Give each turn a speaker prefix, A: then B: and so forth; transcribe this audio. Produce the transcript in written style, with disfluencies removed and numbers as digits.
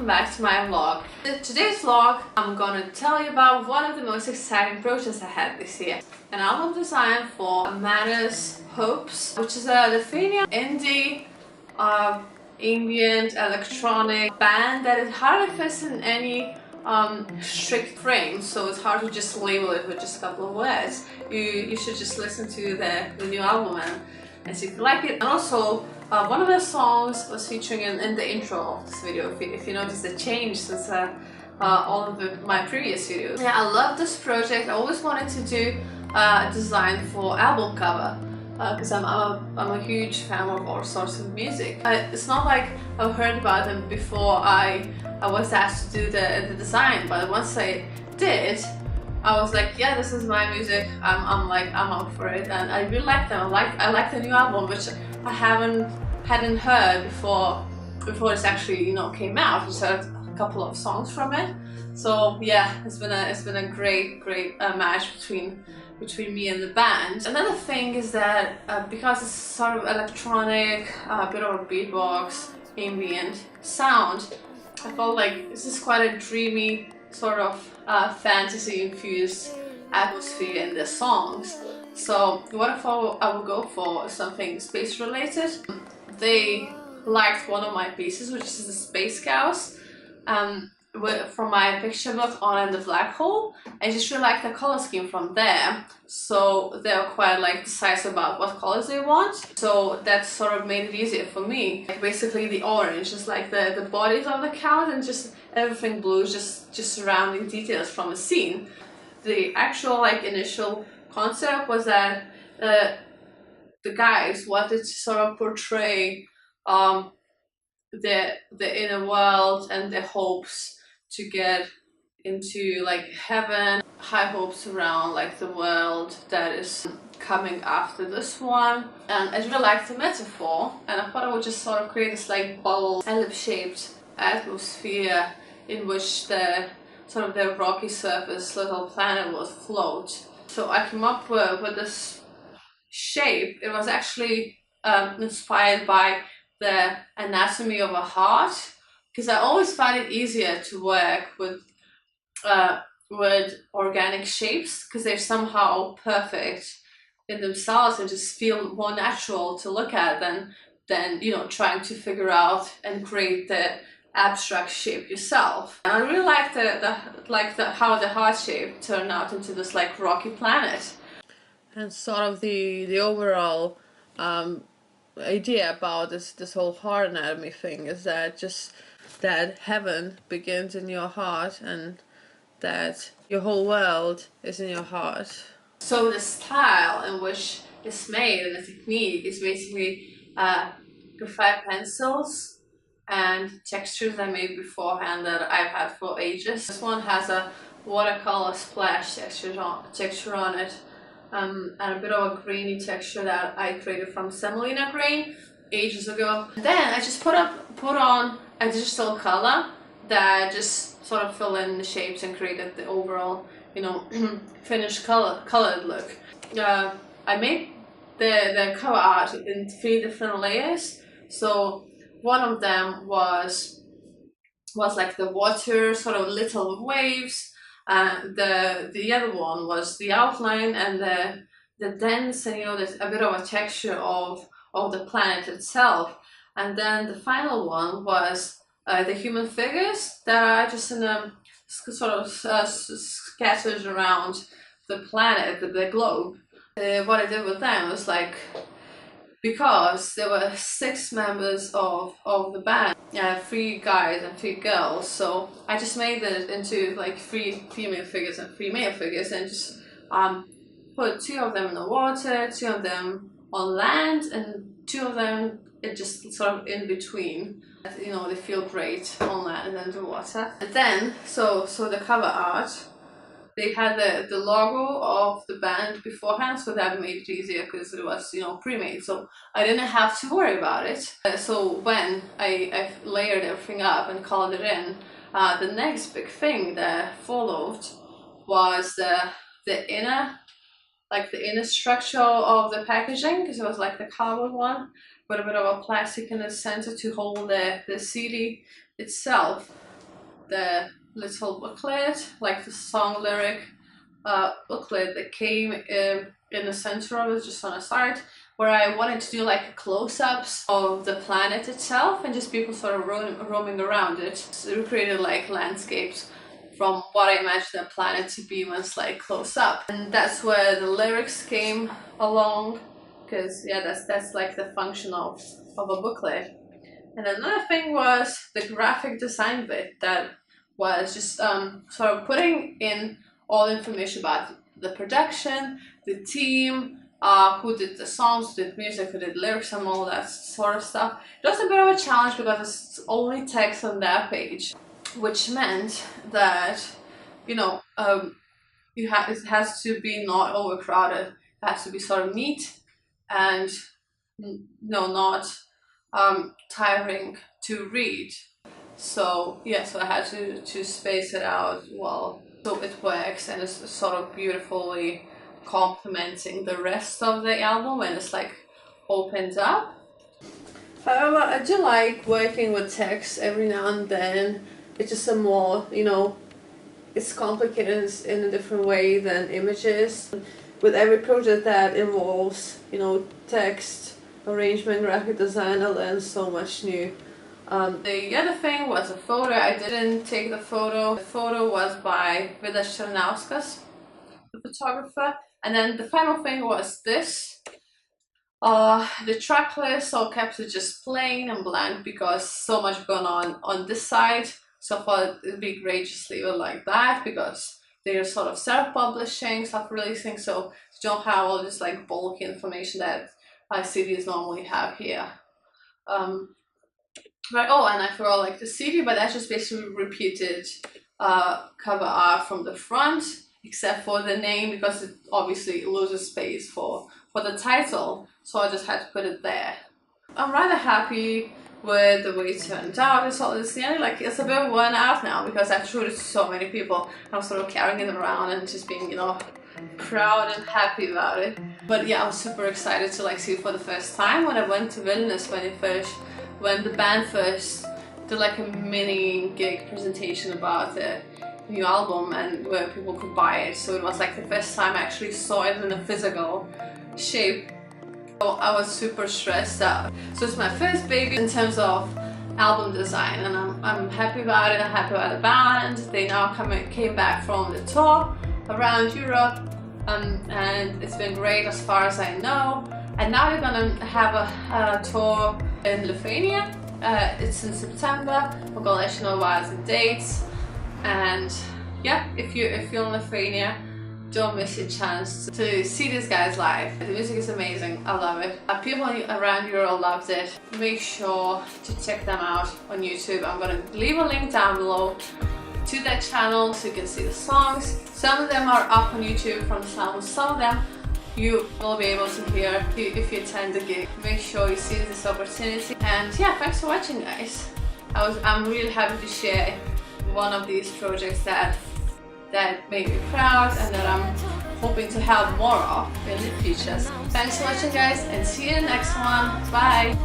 A: back to my vlog. In today's vlog, I'm gonna tell you about one of the most exciting projects I had this year. An album design for MaNNAzz HOPES, which is a Lithuanian indie ambient electronic band that is hardly fits in any strict frame, so it's hard to just label it with just a couple of words. You should just listen to the new album and see if you like it. And also, one of the songs was featuring in the intro of this video, if you notice the change since all of my previous videos. Yeah, I love this project. I always wanted to do a design for album cover because I'm a huge fan of all sorts of music. It's not like I've heard about them before I was asked to do the design, but once I did, I was like, yeah, this is my music. I'm up for it, and I really like them. I like the new album, which I hadn't heard before it's actually came out. I just heard a couple of songs from it. So yeah, it's been a great match between me and the band. Another thing is that because it's sort of electronic, a bit of a beatbox, ambient sound, I felt like this is quite a dreamy sort of fantasy-infused atmosphere in the songs. So what I thought I would go for something space-related. They liked one of my pieces, which is the Space Cows, from my picture book On and the Black Hole. I just really like the color scheme from there, so they were quite decisive about what colors they want, so that sort of made it easier for me. Basically the orange is like the bodies of the cows, and just everything blue is just surrounding details from a scene. The actual initial concept was that the guys wanted to sort of portray the inner world and their hopes to get into heaven, high hopes around the world that is coming after this one. And I really liked the metaphor, and I thought I would just sort of create this bubble, ellipse-shaped atmosphere in which the rocky surface little planet would float. So I came up with this shape. It was actually inspired by the anatomy of a heart, because I always find it easier to work with organic shapes, because they're somehow perfect in themselves and just feel more natural to look at than trying to figure out and create the abstract shape yourself. And I really like how the heart shape turned out into this rocky planet. And sort of the overall idea about this whole heart anatomy thing is that heaven begins in your heart, and that your whole world is in your heart. So the style in which it's made and the technique is basically graphite pencils and textures I made beforehand that I've had for ages. This one has a watercolor splash texture on it, and a bit of a grainy texture that I created from semolina grain ages ago. And then I just put on a digital color that just sort of fill in the shapes and created the overall finished colored look. I made the cover art in 3 different layers. So one of them was the water, sort of little waves. The other one was the outline and the dense and a bit of a texture of the planet itself. And then the final one was the human figures that are just in a sort of scattered around the planet, the globe. What I did with them was because there were 6 members of the band, 3 guys and 3 girls, so I just made it into 3 female figures and 3 male figures, and just put 2 of them in the water, 2 of them on land, and 2 of them just sort of in between. They feel great on land and underwater. And then so the cover art, they had the logo of the band beforehand, so that made it easier because it was pre-made, so I didn't have to worry about it. So when I layered everything up and colored it in, the next big thing that followed was the inner structure of the packaging, because it was the cardboard one with a bit of a plastic in the center to hold the CD itself. the little booklet, like the song lyric booklet that came in the center of it, just on a side, where I wanted to do like close-ups of the planet itself and just people sort of roaming around it. So we created like landscapes from what I imagined the planet to be once like close up, and that's where the lyrics came along, because yeah, that's like the function of a booklet. And another thing was the graphic design bit, that was just sort of putting in all information about the production, the team, who did the songs, who did music, who did lyrics, and all that sort of stuff. It was a bit of a challenge because it's only text on that page, which meant that, you know, it has to be not overcrowded. It has to be sort of neat and not tiring to read. So yeah, so I had to space it out well, so it works and it's sort of beautifully complementing the rest of the album when it's like opened up. However, I do like working with text every now and then. It's just a more, it's complicated in a different way than images. With every project that involves, text, arrangement, graphic design, I learn so much new. The other thing was a photo. I didn't take the photo. The photo was by Mantas Sadauskas, the photographer. And then the final thing was this. The track list all kept it just plain and blank because so much going on this side. So I thought it'd be great just leave it like that because they're sort of self-publishing, self-releasing, so you don't have all this like bulky information that CDs normally have here. Right. Oh, and I forgot like the CD, but that's just basically repeated cover art from the front, except for the name because it obviously loses space for the title, so I just had to put it there. I'm rather happy with the way it turned out. It's a bit worn out now because I've showed it to so many people. I'm sort of carrying it around and just being, proud and happy about it. But yeah, I was super excited to like see it for the first time when I went to Vilnius when the band first did like a mini gig presentation about the new album and where people could buy it. So it was like the first time I actually saw it in a physical shape. So I was super stressed out. So it's my first baby in terms of album design, and I'm happy about it. I'm happy about the band. They now came back from the tour around Europe, and it's been great as far as I know. And now they're gonna have a tour in Lithuania. It's in September. I'm gonna let you know about the dates. And yeah, if you're in Lithuania, don't miss your chance to see these guys live. The music is amazing. I love it. People around Europe loved it. Make sure to check them out on YouTube. I'm gonna leave a link down below to their channel so you can see the songs. Some of them are up on YouTube from the album. Some of them you will be able to hear if you attend the gig. Make sure you seize this opportunity. And yeah, thanks for watching, guys. I'm really happy to share one of these projects that made me proud and that I'm hoping to have more of in the future. Thanks for watching, guys, and see you in the next one. Bye!